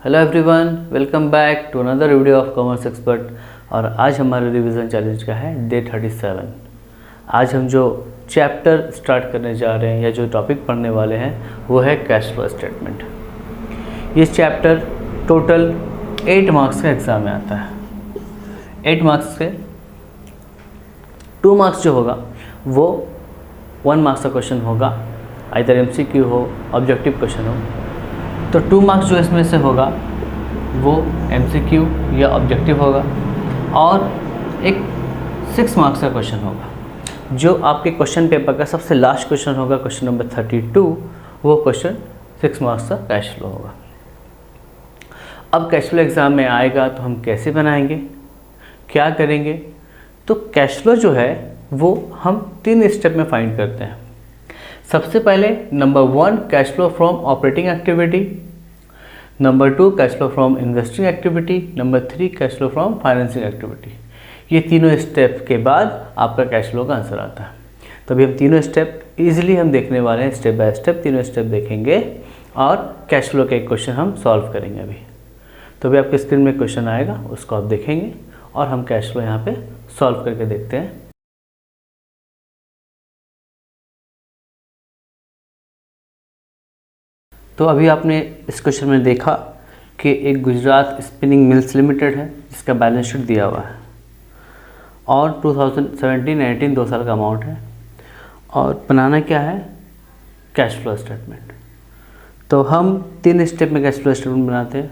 Hello everyone, welcome back to another video of commerce expert. और आज हमारे revision challenge का है डे 37। आज हम जो चैप्टर स्टार्ट करने जा रहे हैं या जो टॉपिक पढ़ने वाले हैं वो है कैश फ्लो स्टेटमेंट। ये चैप्टर टोटल 8 मार्क्स का एग्ज़ाम में आता है। 8 मार्क्स से 2 मार्क्स जो होगा वो 1 मार्क्स का क्वेश्चन होगा, आइदर MCQ हो, ऑब्जेक्टिव क्वेश्चन हो। तो 2 मार्क्स जो इसमें से होगा वो MCQ या ऑब्जेक्टिव होगा, और एक 6 मार्क्स का क्वेश्चन होगा जो आपके क्वेश्चन पेपर का सबसे लास्ट क्वेश्चन होगा, क्वेश्चन नंबर 32। वो क्वेश्चन 6 मार्क्स का कैश फ्लो होगा। अब कैश फ्लो एग्ज़ाम में आएगा तो हम कैसे बनाएंगे, क्या करेंगे? तो कैश फ्लो जो है वो हम 3 स्टेप में फाइंड करते हैं। सबसे पहले number 1 cash flow from operating activity, number 2 cash flow from investing activity, number 3 cash flow from financing activity. ये तीनों स्टेप के बाद आपका कैश फ्लो का आंसर आता है। तो अभी हम तीनों स्टेप इजीली हम देखने वाले हैं, स्टेप बाय स्टेप तीनों स्टेप देखेंगे और कैश फ्लो के एक क्वेश्चन हम सॉल्व करेंगे अभी। तो अभी आपके स्क्रीन में क्वेश्चन आएगा, उसको आप देखेंगे और हम कैश फ्लो यहाँ पे सॉल्व करके देखते हैं। तो अभी आपने इस क्वेश्चन में देखा कि एक गुजरात स्पिनिंग मिल्स लिमिटेड है जिसका बैलेंस शीट दिया हुआ है और 2017-18 2 साल का अमाउंट है, और बनाना क्या है? Cash flow statement. तो हम 3 स्टेप में कैश फ्लो स्टेटमेंट बनाते हैं।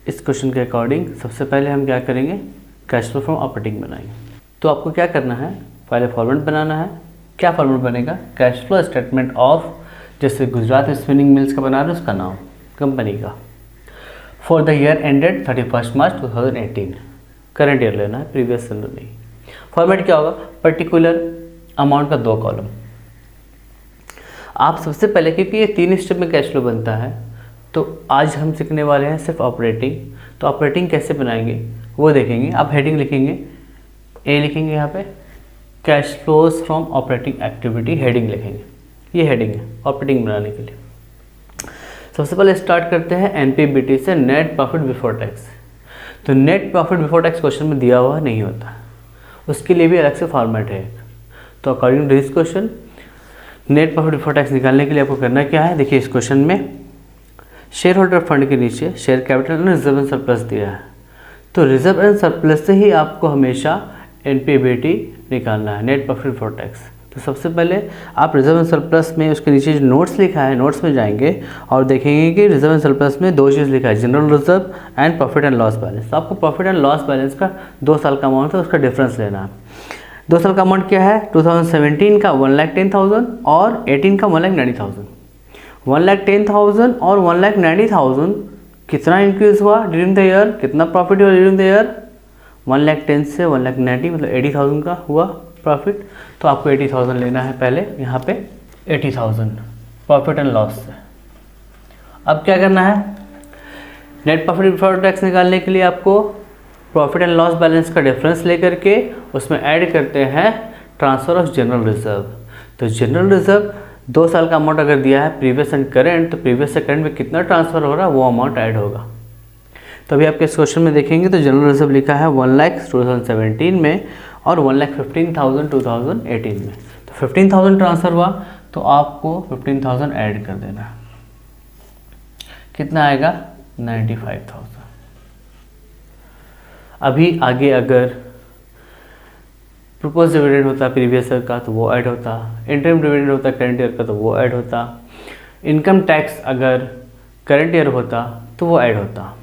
इस क्वेश्चन के अकॉर्डिंग सबसे पहले हम क्या करेंगे? कैश फ्लो फ्रॉम ऑपरेटिंग बनाएंगे। तो आपको क्या करना है? पहले फॉर्मेट बनाना है। क्या फॉर्मेट बनेगा? कैश फ्लो स्टेटमेंट ऑफ, जैसे गुजरात स्पिनिंग मिल्स का बना रहे हैं उसका नाम, कंपनी का, for the year ended 31 March 2018। Current year लेना है, प्रीवियस ईयर नहीं। फॉर्मेट क्या होगा? पर्टिकुलर अमाउंट का 2 कॉलम। आप सबसे पहले, क्योंकि ये 3 स्टेप में कैश फ्लो बनता है, तो आज हम सीखने वाले हैं सिर्फ ऑपरेटिंग। तो ऑपरेटिंग कैसे बनाएंगे वो देखेंगे। आप हेडिंग लिखेंगे, ए लिखेंगे यहाँ पे, cash flows from operating activity, heading लिखेंगे। ये हेडिंग है ऑपरेटिंग बनाने के लिए। सबसे पहले स्टार्ट करते हैं NPBT से, नेट प्रॉफिट बिफोर टैक्स। तो net profit before tax question में दिया हुआ नहीं होता, उसके लिए भी अलग से फॉर्मेट है। तो according to this question, net profit before tax निकालने के लिए आपको करना क्या है? देखिए इस क्वेश्चन में शेयर होल्डर फंड के नीचे share capital and reserve and surplus दिया है। तो रिजर्व एंड सरप्लस से ही आपको हमेशा NPBT निकालना है, नेट प्रॉफिट बिफोर टैक्स। तो सबसे पहले आप रिजर्व एंड सरप्लस में उसके नीचे जो नोट्स लिखा है, नोट्स में जाएंगे और देखेंगे कि रिजर्व एंड सरप्लस में 2 चीज़ लिखा है, general reserve and profit and loss balance. तो आपको प्रॉफिट एंड लॉस बैलेंस का 2 साल का अमाउंट है, उसका डिफरेंस लेना है। 2 साल का अमाउंट क्या है? 2017 का 1,10,000 और 18 का 1,90,000। 1,10,000 और 1,90,000 कितना इंक्रीज हुआ ड्यूरिंग द ईयर? कितना प्रॉफिट हुआ ड्यूरिंग द ईयर? 1,10,000 से 1,90,000, मतलब 80,000 का हुआ प्रॉफिट। तो आपको 80,000 लेना है पहले यहाँ पे, 80,000 प्रॉफिट एंड लॉस से। अब क्या करना है? नेट प्रॉफिट बिफोर टैक्स निकालने के लिए आपको प्रॉफिट एंड लॉस बैलेंस का डिफरेंस लेकर के उसमें ऐड करते हैं ट्रांसफ़र ऑफ जनरल रिजर्व। तो जनरल रिजर्व 2 साल का अमाउंट अगर दिया है प्रीवियस एंड करेंट, तो प्रीवियस से करेंट में कितना ट्रांसफ़र हो रहा है वो अमाउंट ऐड होगा। तो अभी आपके इस क्वेश्चन में देखेंगे तो जनरल रिजर्व लिखा है 1 लाख 2017 में और 1,15,000 2018 में। तो 15,000 ट्रांसफ़र हुआ तो आपको 15,000 ऐड कर देना। कितना आएगा? 95,000। अभी आगे अगर प्रपोज डिविडेंड होता प्रीवियस ईयर का तो वो ऐड होता, इंटरिम डिविडेंड होता करंट ईयर का तो वो ऐड होता, इनकम टैक्स अगर करंट ईयर होता तो वो ऐड होता।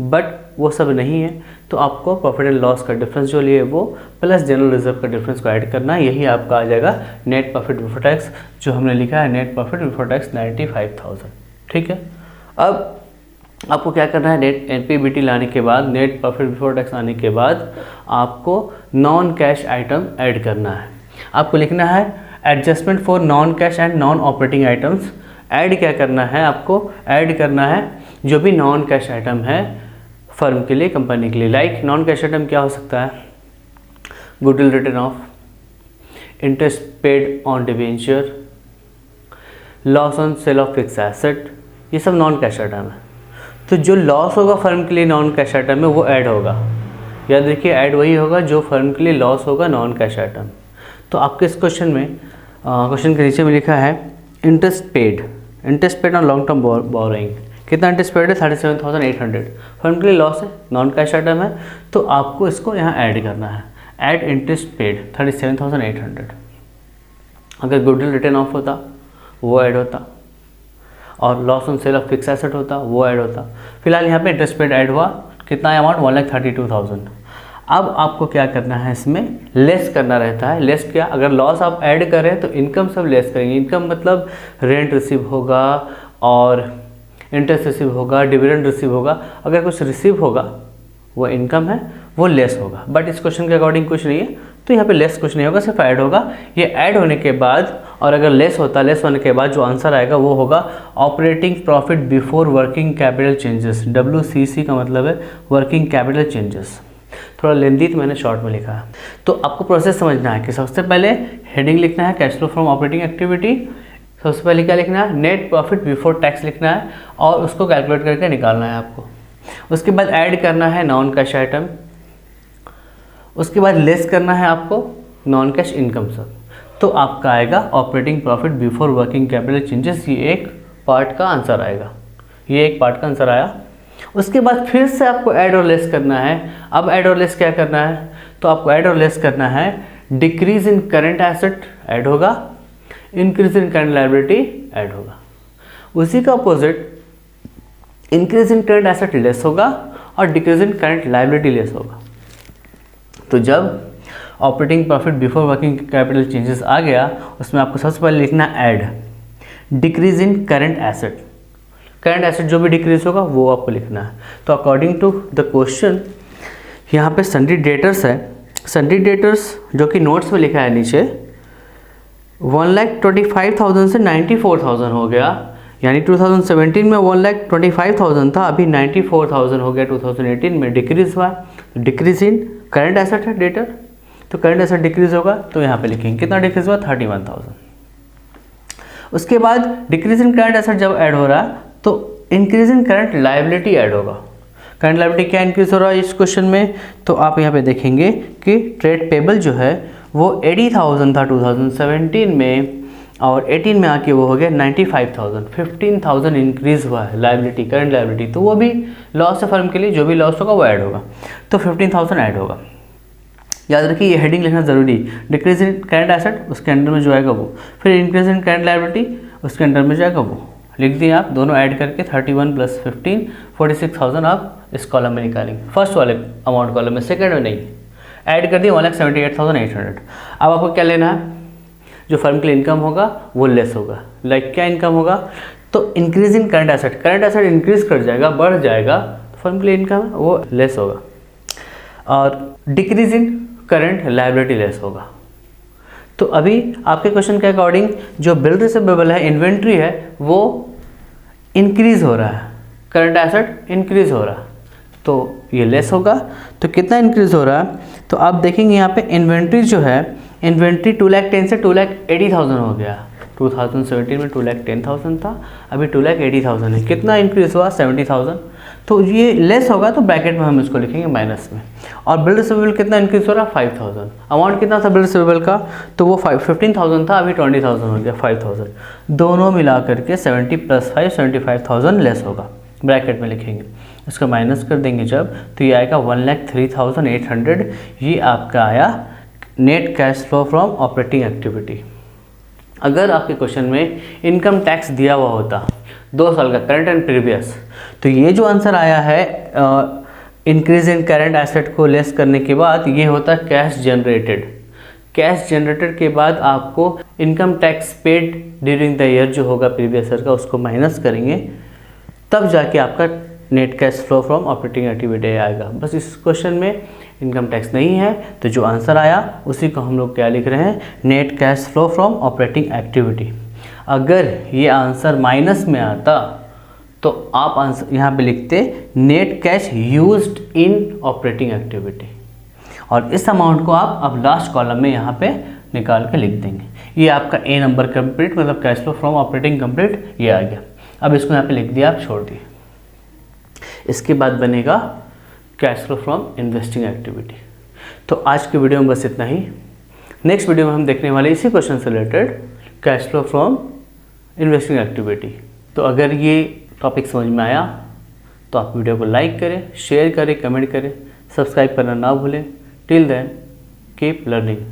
बट वो सब नहीं है, तो आपको प्रॉफिट एंड लॉस का डिफरेंस जो लिए वो प्लस जनरल रिजर्व का डिफरेंस को ऐड करना है। यही आपका आ जाएगा नेट प्रॉफिट बिफोर टैक्स, जो हमने लिखा है नेट प्रॉफिट बिफोर टैक्स 95,000। ठीक है। अब आपको क्या करना है? नेट NPBT लाने के बाद, नेट प्रॉफिट बिफोर टैक्स आने के बाद आपको नॉन कैश आइटम ऐड करना है। आपको लिखना है adjustment for non cash and non operating items. Add क्या करना है? आपको ऐड करना है जो भी नॉन कैश आइटम है फर्म के लिए, कंपनी के लिए। लाइक नॉन कैश आइटम क्या हो सकता है? Goodwill return of, interest paid on debenture, loss on sale of fix asset, ये सब नॉन कैश आइटम है। तो जो लॉस होगा फर्म के लिए नॉन कैश आइटम में वो ऐड होगा। याद रखिए ऐड वही होगा जो फर्म के लिए लॉस होगा नॉन कैश आइटम। तो आपके इस क्वेश्चन में क्वेश्चन के नीचे में लिखा है interest paid on long term borrowing. कितना इंटरेस्ट पेड है? 37,800। फर्म के लिए लॉस है, नॉन कैश आइटम है, तो आपको इसको यहाँ ऐड करना है। Add interest paid 37,800। अगर गुडविल रिटर्न ऑफ होता वो ऐड होता, और loss on sale of fix asset होता वो ऐड होता। फिलहाल यहाँ पे इंटरेस्ट पेड ऐड हुआ, कितना अमाउंट? 1,32,000। अब आपको क्या करना है, इसमें लेस करना रहता है। लेस क्या? अगर लॉस आप ऐड करें तो इनकम सब लेस करेंगे। इनकम मतलब रेंट रिसीव होगा और इंटरेस्ट रिसीव होगा, डिविडेंड रिसीव होगा। अगर कुछ रिसीव होगा वो इनकम है, वो लेस होगा। बट इस क्वेश्चन के अकॉर्डिंग कुछ नहीं है, तो यहाँ पे लेस कुछ नहीं होगा, सिर्फ ऐड होगा। ये ऐड होने के बाद, और अगर लेस होता, लेस होने के बाद जो आंसर आएगा वो होगा operating profit before working capital changes. WCC का मतलब है वर्किंग कैपिटल चेंजेस। थोड़ा लेंदी तो मैंने शॉर्ट में लिखा है। तो आपको प्रोसेस समझना है कि सबसे पहले हेडिंग लिखना है cash flow from operating activity. सबसे पहले क्या लिखना है? नेट प्रॉफिट बिफोर टैक्स लिखना है और उसको कैलकुलेट करके निकालना है आपको। उसके बाद ऐड करना है नॉन कैश आइटम। उसके बाद लेस करना है आपको नॉन कैश इनकम सब। तो आपका आएगा operating profit before working capital changes. ये एक पार्ट का आंसर आएगा, ये एक पार्ट का आंसर आया। उसके बाद फिर से आपको ऐड और लेस करना है। अब ऐड और लेस क्या करना है? तो आपको ऐड और लेस करना है decrease in current asset add होगा, increase in current liability add होगा। उसी का opposite increase in current asset less होगा और decrease in current liability less होगा। तो जब operating profit before working capital changes आ गया, उसमें आपको सबसे पहले लिखना add decrease in current asset. Current asset जो भी डिक्रीज होगा वो आपको लिखना है। तो अकॉर्डिंग टू द क्वेश्चन यहाँ पे सन्ड्री डेटर्स है। सन्ड्री डेटर्स जो कि नोट्स में लिखा है नीचे, 1,25,000 से 94,000 हो गया। यानी 2017 में 1,25,000 था, अभी 94,000 हो गया 2018 में, डिक्रीज हुआ। डिक्रीज इन करंट एसेट है डेटर, तो करंट एसेट डिक्रीज होगा तो यहाँ पे लिखेंगे कितना डिक्रीज हुआ? 31,000। उसके बाद डिक्रीज इन करंट एसेट जब ऐड हो रहा है तो increase in current liability add होगा। करंट लायबिलिटी क्या इंक्रीज हो रहा है इस क्वेश्चन में? तो आप यहाँ पे देखेंगे कि ट्रेड पेबल जो है वो 80,000 था 2017 में, और 18 में आके वो हो गया 95,000। 15,000 इंक्रीज हुआ है लायबिलिटी, करंट लायबिलिटी। तो वो भी लॉस है फर्म के लिए, जो भी लॉस होगा वो ऐड होगा, तो 15,000 ऐड होगा। याद रखिए ये हेडिंग लिखना ज़रूरी। डिक्रीज इन करंट एसेट उसके अंडर में जो आएगा वो, फिर इंक्रीज इन करंट लायबिलिटी उसके अंडर में जो आएगा वो लिख दिए आप। दोनों ऐड करके 31 + 15 46,000 आप इस कॉलम में निकालेंगे, फर्स्ट वाले अमाउंट कॉलम में, सेकेंड में नहीं। ऐड कर दिए 1,78,800। अब आपको क्या लेना है? जो फर्म के लिए इनकम होगा वो लेस होगा। लाइक क्या इनकम होगा? तो increase in current asset, current asset increase कर जाएगा, बढ़ जाएगा, तो फर्म के लिए इनकम है वो लेस होगा। और decrease in current liability less होगा। तो अभी आपके क्वेश्चन के अकॉर्डिंग जो बिल रिसीवेबल है, इन्वेंट्री है, वो इंक्रीज हो रहा है, करंट एसेट इंक्रीज हो रहा है, तो ये लेस होगा। तो कितना इंक्रीज हो रहा है? तो आप देखेंगे यहाँ पे इन्वेंट्री जो है, इन्वेंट्री 2,10,000 से 2,80,000 हो गया। 2017 में 2,10,000 था, अभी 2,80,000 है। कितना इंक्रीज हुआ? 70,000। तो ये लेस होगा तो ब्रैकेट में हम इसको लिखेंगे माइनस में। और बिल रिसीवेबल कितना इंक्रीज हो रहा है? 5,000। अमाउंट कितना था बिल रिसीवेबल का? तो वो 15,000 था, अभी 20,000 हो गया, 5,000। दोनों मिला करके 70 + 5 75,000 लेस होगा, ब्रैकेट में लिखेंगे। इसको माइनस कर देंगे जब, तो ये आएगा 1,03,800। ये आपका आया net cash flow from operating activity. अगर आपके क्वेश्चन में इनकम टैक्स दिया हुआ होता 2 साल का, करंट एंड प्रीवियस, तो ये जो आंसर आया है इंक्रीज इन करंट एसेट को लेस करने के बाद, ये होता कैश जनरेटेड। कैश जनरेटेड के बाद आपको income tax paid during the year जो होगा प्रीवियस ईयर का, उसको माइनस करेंगे, तब जाके आपका net cash flow from operating activity आएगा। बस इस क्वेश्चन में इनकम टैक्स नहीं है, तो जो आंसर आया उसी को हम लोग क्या लिख रहे हैं? Net cash flow from operating activity. अगर ये आंसर माइनस में आता तो आप आंसर यहाँ पे लिखते net cash used in operating activity, और इस अमाउंट को आप अब लास्ट कॉलम में यहाँ पे निकाल के लिख देंगे। ये आपका ए नंबर कंप्लीट, मतलब cash flow from operating complete, ये आ गया। अब इसको यहाँ पे लिख दिया, आप छोड़ दिए। इसके बाद बनेगा cash flow from investing activity. तो आज के वीडियो में बस इतना ही। नेक्स्ट वीडियो में हम देखने वाले इसी क्वेश्चन से related cash flow from investing activity. तो अगर ये टॉपिक समझ में आया तो आप वीडियो को लाइक करें, शेयर करें, कमेंट करें, सब्सक्राइब करना ना भूलें। Till then keep learning.